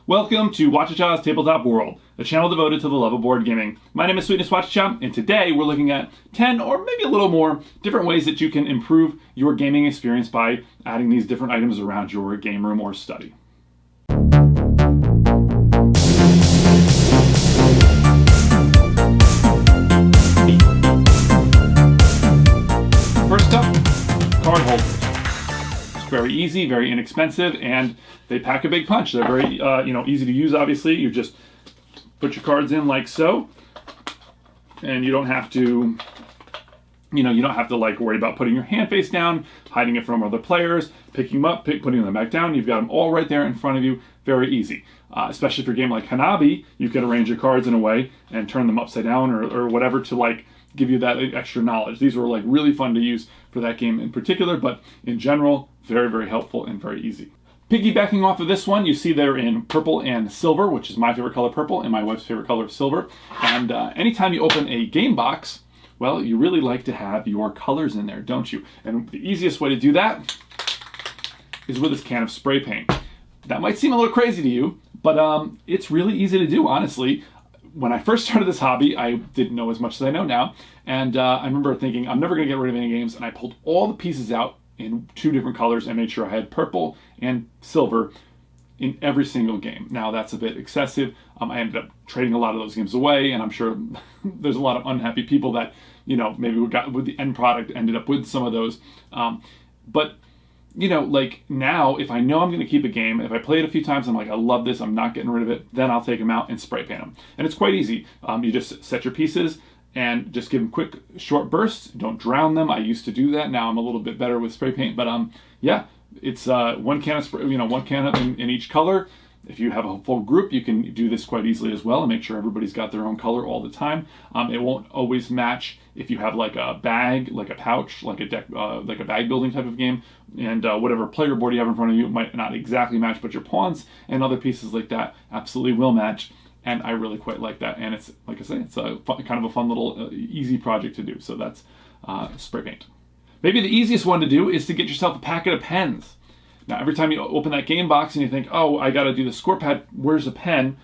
Welcome to Whachacha's Tabletop World, a channel devoted to the love of board gaming. My name is Sweetness Whachacha, and today we're looking at 10 or maybe a little more different ways that you can improve your gaming experience by adding these different items around your game room or study. First up, card holders. Very easy, very inexpensive, and they pack a big punch. They're very, easy to use. Obviously, you just put your cards in like so, and you don't have to, like worry about putting your hand face down, hiding it from other players, picking them up, putting them back down. You've got them all right there in front of you. Very easy. Especially for a game like Hanabi, you can arrange your cards in a way and turn them upside down or whatever to give you that extra knowledge. These were really fun to use for that game in particular, but in general, very, very helpful and very easy. Piggybacking off of this one, you see they're in purple and silver, which is my favorite color, purple, and my wife's favorite color, silver. And anytime you open a game box, well, you really like to have your colors in there, don't you? And the easiest way to do that is with this can of spray paint. That might seem a little crazy to you, but it's really easy to do, honestly. When I first started this hobby, I didn't know as much as I know now, and I remember thinking, I'm never going to get rid of any games, and I pulled all the pieces out in two different colors and made sure I had purple and silver in every single game. Now, that's a bit excessive. I ended up trading a lot of those games away, and I'm sure there's a lot of unhappy people that, maybe with the end product ended up with some of those. But now, if I know I'm going to keep a game, if I play it a few times, I'm like, I love this, I'm not getting rid of it, then I'll take them out and spray paint them. And it's quite easy. You just set your pieces and just give them quick, short bursts. Don't drown them. I used to do that. Now I'm a little bit better with spray paint. But yeah, it's one can of spray, one can in each color. If you have a full group, you can do this quite easily as well and make sure everybody's got their own color all the time. It won't always match if you have like a bag, like a pouch, like a deck, like a bag building type of game, and whatever player board you have in front of you might not exactly match, but your pawns and other pieces like that absolutely will match. And I really quite like that. And it's, like I say, it's a kind of a fun little easy project to do. So that's spray paint. Maybe the easiest one to do is to get yourself a packet of pens. Now, every time you open that game box and you think, oh, I got to do the score pad, where's a pen?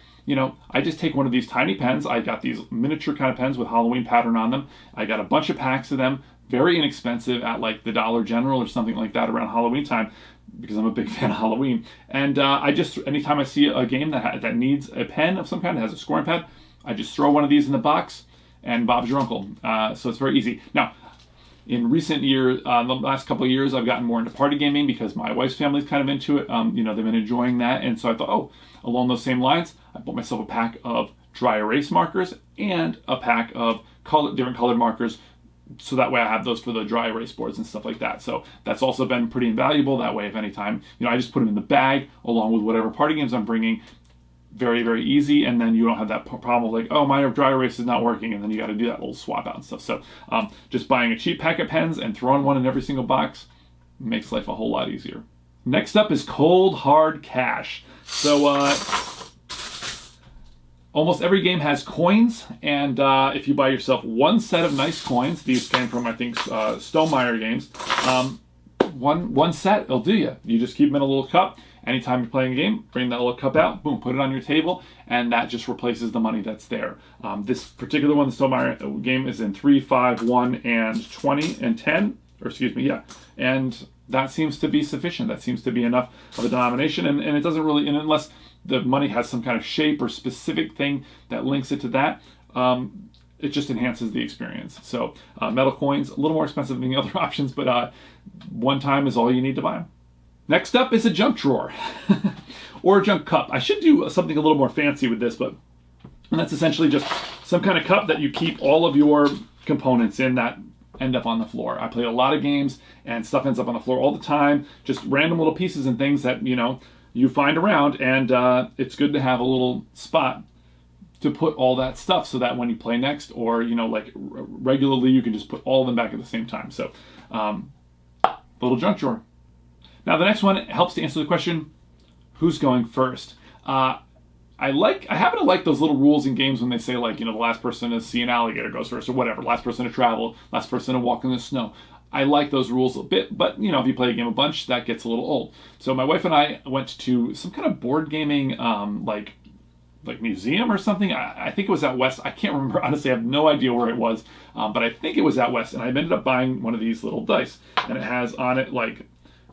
I just take one of these tiny pens. I got these miniature kind of pens with Halloween pattern on them. I got a bunch of packs of them, very inexpensive at like the Dollar General or something like that around Halloween time, because I'm a big fan of Halloween. And I just, anytime I see a game that needs a pen of some kind, that has a scoring pad, I just throw one of these in the box and Bob's your uncle. So it's very easy. Now, in recent years, the last couple of years, I've gotten more into party gaming because my wife's family's kind of into it. They've been enjoying that. And so I thought, along those same lines, I bought myself a pack of dry erase markers and a pack of different colored markers. So that way I have those for the dry erase boards and stuff like that. So that's also been pretty invaluable. That way, if any time, I just put them in the bag along with whatever party games I'm bringing. Very, very easy. And then you don't have that problem of like, my dry erase is not working. And then you got to do that little swap out and stuff. So just buying a cheap pack of pens and throwing one in every single box makes life a whole lot easier. Next up is cold, hard cash. So almost every game has coins, and if you buy yourself one set of nice coins, these came from, I think, Stonemeyer games, one set will do you. You just keep them in a little cup. Anytime you're playing a game, bring that little cup out, boom, put it on your table, and that just replaces the money that's there. This particular one, the Stonemeyer game, is in 3, 5, 1, and 20, and 10, and that seems to be sufficient. That seems to be enough of a denomination, and it doesn't really, and unless the money has some kind of shape or specific thing that links it to that, it just enhances the experience. So metal coins, a little more expensive than the other options, but one time is all you need to buy them. Next up is a junk drawer or a junk cup. I should do something a little more fancy with this, and that's essentially just some kind of cup that you keep all of your components in that end up on the floor. I play a lot of games and stuff ends up on the floor all the time, just random little pieces and things that, you find around, and it's good to have a little spot to put all that stuff so that when you play next or, regularly, you can just put all of them back at the same time. So, little junk drawer. Now, the next one helps to answer the question, who's going first? I happen to like those little rules in games when they say, the last person to see an alligator goes first or whatever, last person to travel, last person to walk in the snow. I like those rules a bit, but you know, if you play a game a bunch, that gets a little old. So my wife and I went to some kind of board gaming, like museum or something. I think it was out west. I can't remember, honestly. I have no idea where it was, but I think it was out west. And I ended up buying one of these little dice, and it has on it like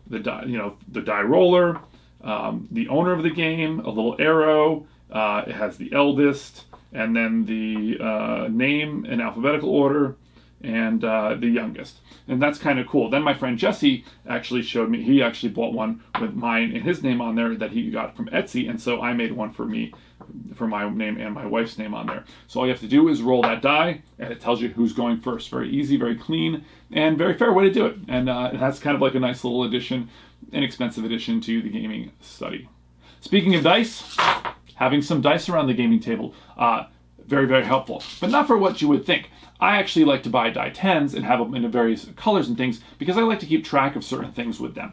the die, the die roller, the owner of the game, a little arrow. It has the eldest, and then the name in alphabetical order, and the youngest. And that's kind of cool. Then my friend Jesse actually showed me, he actually bought one with mine and his name on there that he got from Etsy, and so I made one for me, for my name and my wife's name on there. So all you have to do is roll that die, and it tells you who's going first. Very easy, very clean, and very fair way to do it. And that's kind of like a nice little addition, inexpensive addition to the gaming study. Speaking of dice, having some dice around the gaming table, very, very helpful, but not for what you would think. I actually like to buy die 10s and have them in various colors and things because I like to keep track of certain things with them.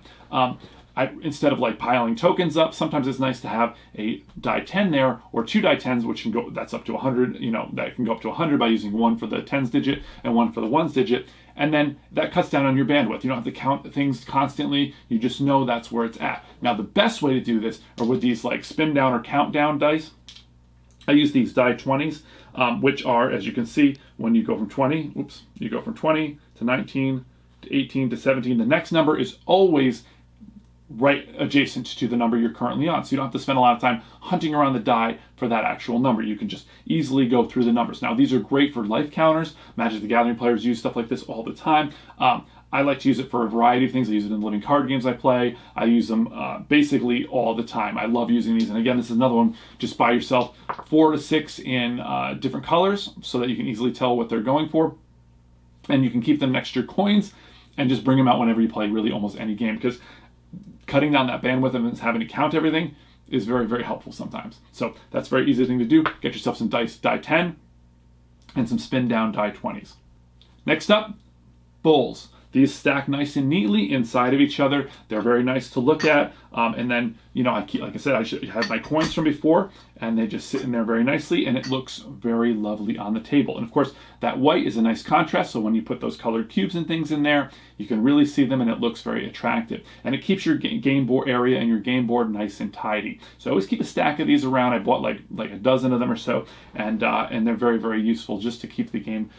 Instead of like piling tokens up, sometimes it's nice to have a die 10 there, or two die 10s, which can go, that's up to 100, that can go up to 100 by using one for the 10s digit and one for the 1s digit. And then that cuts down on your bandwidth. You don't have to count things constantly. You just know that's where it's at. Now, the best way to do this are with these like spin down or countdown dice. I use these die 20s, which are, as you can see, when you go from 20 to 19 to 18 to 17, the next number is always right adjacent to the number you're currently on. So you don't have to spend a lot of time hunting around the die for that actual number. You can just easily go through the numbers. Now, these are great for life counters. Magic the Gathering players use stuff like this all the time. I like to use it for a variety of things. I use it in living card games I play. I use them basically all the time. I love using these. And again, this is another one. Just buy yourself 4 to 6 in different colors so that you can easily tell what they're going for. And you can keep them next to your coins and just bring them out whenever you play really almost any game, because cutting down that bandwidth and having to count everything is very, very helpful sometimes. So that's a very easy thing to do. Get yourself some dice, die 10, and some spin down die 20s. Next up, bowls. These stack nice and neatly inside of each other. They're very nice to look at. And then, like I said, I should have my coins from before, and they just sit in there very nicely, and it looks very lovely on the table. And of course, that white is a nice contrast, so when you put those colored cubes and things in there, you can really see them, and it looks very attractive. And it keeps your game board area and your game board nice and tidy. So I always keep a stack of these around. I bought like a dozen of them or so, and they're very, very useful just to keep the game,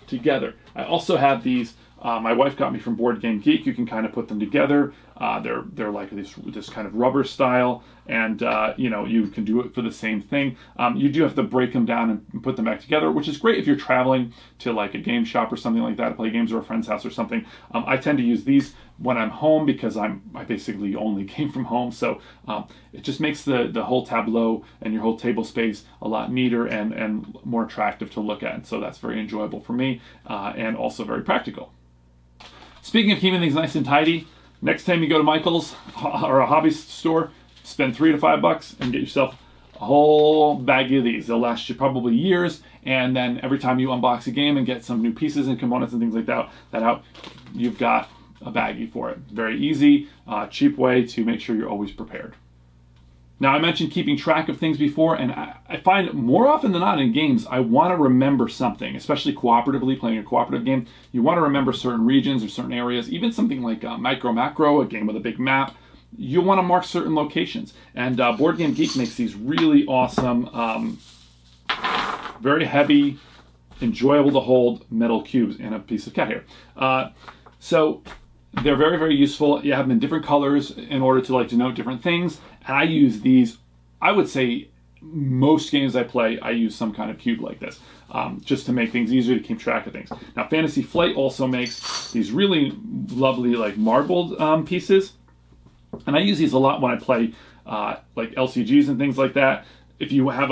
together. I also have these. My wife got me from Board Game Geek. You can kind of put them together. They're like this kind of rubber style, and you can do it for the same thing. You do have to break them down and put them back together, which is great if you're traveling to like a game shop or something like that to play games, or a friend's house or something. I tend to use these when I'm home because I basically only game from home, so it just makes the whole tableau and your whole table space a lot neater and more attractive to look at. And so that's very enjoyable for me, and also very practical. Speaking of keeping things nice and tidy, next time you go to Michael's or a hobby store, spend $3 to $5 and get yourself a whole bag of these. They'll last you probably years, and then every time you unbox a game and get some new pieces and components and things like that out, you've got a baggie for it. Very easy, cheap way to make sure you're always prepared. Now, I mentioned keeping track of things before, and I find more often than not in games, I want to remember something, especially cooperatively, playing a cooperative game. You want to remember certain regions or certain areas, even something like Micro Macro, a game with a big map. You want to mark certain locations. And Board Game Geek makes these really awesome, very heavy, enjoyable to hold metal cubes and a piece of cat hair. So they're very, very useful. You have them in different colors in order to denote different things. And I use these, I would say most games I play, I use some kind of cube like this, just to make things easier to keep track of things. Now, Fantasy Flight also makes these really lovely marbled pieces. And I use these a lot when I play like LCGs and things like that. If you have,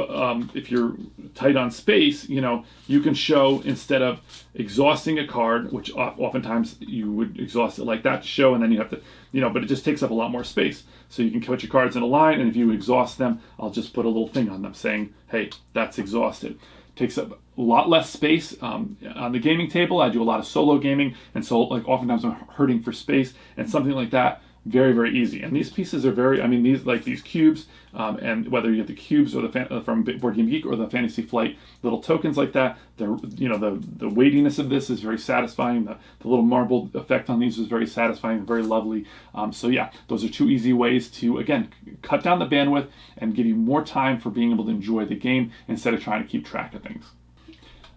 if you're tight on space, you can show, instead of exhausting a card, which oftentimes you would exhaust it like that to show, and then you have to, but it just takes up a lot more space. So you can put your cards in a line, and if you exhaust them, I'll just put a little thing on them saying, hey, that's exhausted. Takes up a lot less space on the gaming table. I do a lot of solo gaming, and so oftentimes I'm hurting for space, and something like that very, very easy. And these pieces are very, I mean, these cubes, and whether you get the cubes or from Board Game Geek or the Fantasy Flight little tokens like that, the weightiness of this is very satisfying. The little marble effect on these is very satisfying, very lovely. So yeah, those are 2 easy ways to, again, cut down the bandwidth and give you more time for being able to enjoy the game instead of trying to keep track of things.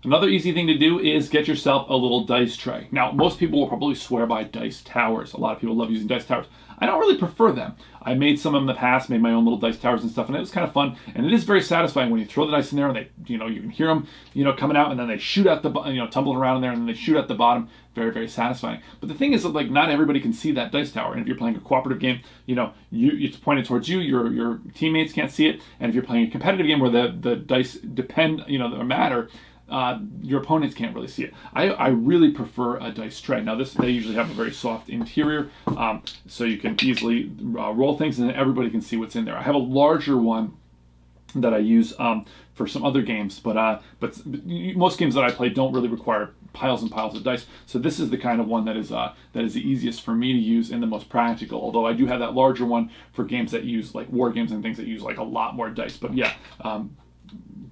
Another easy thing to do is get yourself a little dice tray. Now, most people will probably swear by dice towers. A lot of people love using dice towers. I don't really prefer them. I made some in the past, made my own little dice towers and stuff, and it was kind of fun. And it is very satisfying when you throw the dice in there and they, you can hear them, coming out, and then they shoot out tumbling around in there, and then they shoot at the bottom. Very, very satisfying. But the thing is that, like, not everybody can see that dice tower. And if you're playing a cooperative game, it's pointed towards you. Your teammates can't see it. And if you're playing a competitive game where the dice depend, matter, your opponents can't really see it. I really prefer a dice tray. Now they usually have a very soft interior, so you can easily roll things and everybody can see what's in there. I have a larger one that I use for some other games, but most games that I play don't really require piles and piles of dice. So this is the kind of one that is the easiest for me to use and the most practical. Although I do have that larger one for games that use like war games and things that use like a lot more dice. But yeah.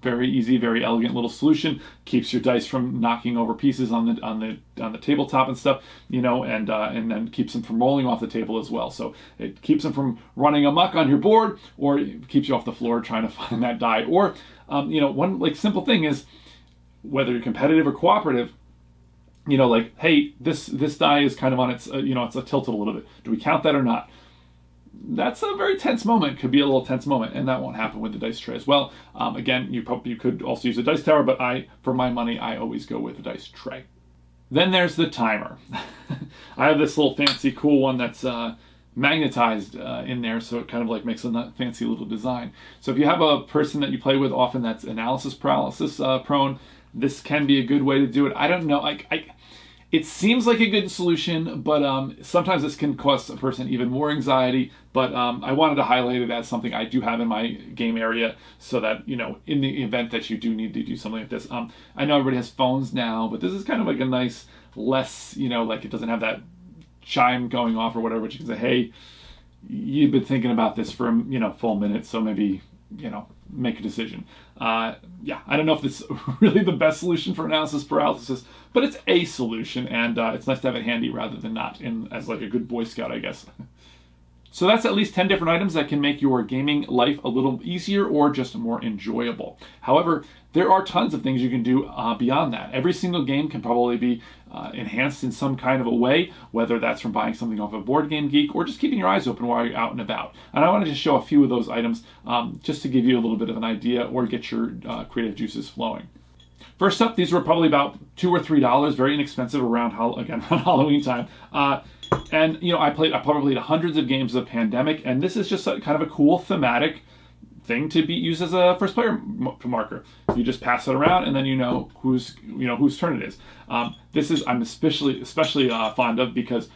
Very easy, very elegant little solution. Keeps your dice from knocking over pieces on the tabletop and stuff, and then keeps them from rolling off the table as well. So it keeps them from running amok on your board, or it keeps you off the floor trying to find that die. Or one like simple thing is whether you're competitive or cooperative. Like, hey, this die is kind of on its it's tilted a little bit. Do we count that or not? That's a very tense moment. Could be a little tense moment, and that won't happen with the dice tray as well. Again, you could also use a dice tower, but for my money, I always go with a dice tray. Then there's the timer. I have this little fancy, cool one that's magnetized in there, so it kind of like makes a fancy little design. So if you have a person that you play with often that's analysis paralysis prone, this can be a good way to do it. I don't know. It seems like a good solution, but sometimes this can cause a person even more anxiety. But I wanted to highlight it as something I do have in my game area so that, in the event that you do need to do something like this. I know everybody has phones now, but this is kind of like a nice, less, like it doesn't have that chime going off or whatever, but you can say, hey, you've been thinking about this for, full minute, so maybe, make a decision. I don't know if this is really the best solution for analysis paralysis, but it's a solution, and it's nice to have it handy rather than not, as like a good Boy Scout, I guess. So that's at least 10 different items that can make your gaming life a little easier or just more enjoyable. However, there are tons of things you can do beyond that. Every single game can probably be enhanced in some kind of a way, whether that's from buying something off of Board Game Geek or just keeping your eyes open while you're out and about. And I wanted to show a few of those items just to give you a little bit of an idea or get your creative juices flowing. First up, these were probably about $2 or $3, very inexpensive around Halloween time. And I probably played hundreds of games of Pandemic, and this is just kind of a cool thematic thing to be used as a first player marker. You just pass it around, and then whose turn it is. This is I'm especially fond of because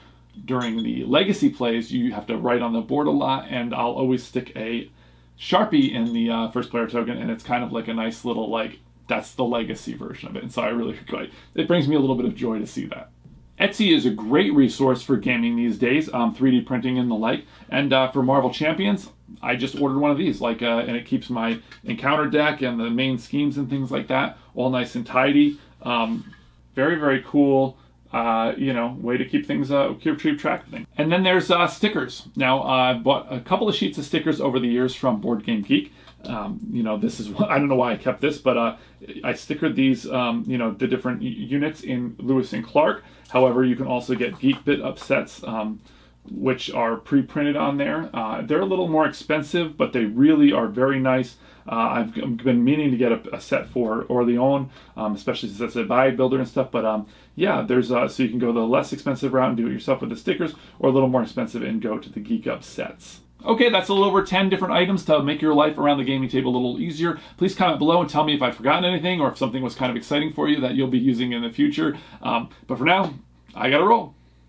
during the legacy plays you have to write on the board a lot, and I'll always stick a Sharpie in the first player token, and it's kind of like a nice little that's the legacy version of it. And so I really it brings me a little bit of joy to see that. Etsy is a great resource for gaming these days, 3D printing and the like. And for Marvel Champions, I just ordered one of these, and it keeps my encounter deck and the main schemes and things like that all nice and tidy. Very, very cool, way to keep things, keep track of things. And then there's stickers. Now, I bought a couple of sheets of stickers over the years from Board Game Geek. This is I don't know why I kept this, but I stickered these, the different units in Lewis and Clark. However, you can also get Geek Bit upsets, which are pre-printed on there. They're a little more expensive, but they really are very nice. I've been meaning to get a set for Orleans, especially since it's a buy builder and stuff. But there's so you can go the less expensive route and do it yourself with the stickers, or a little more expensive and go to the Geek Up sets. Okay, that's a little over 10 different items to make your life around the gaming table a little easier. Please comment below and tell me if I've forgotten anything or if something was kind of exciting for you that you'll be using in the future. But for now, I gotta roll.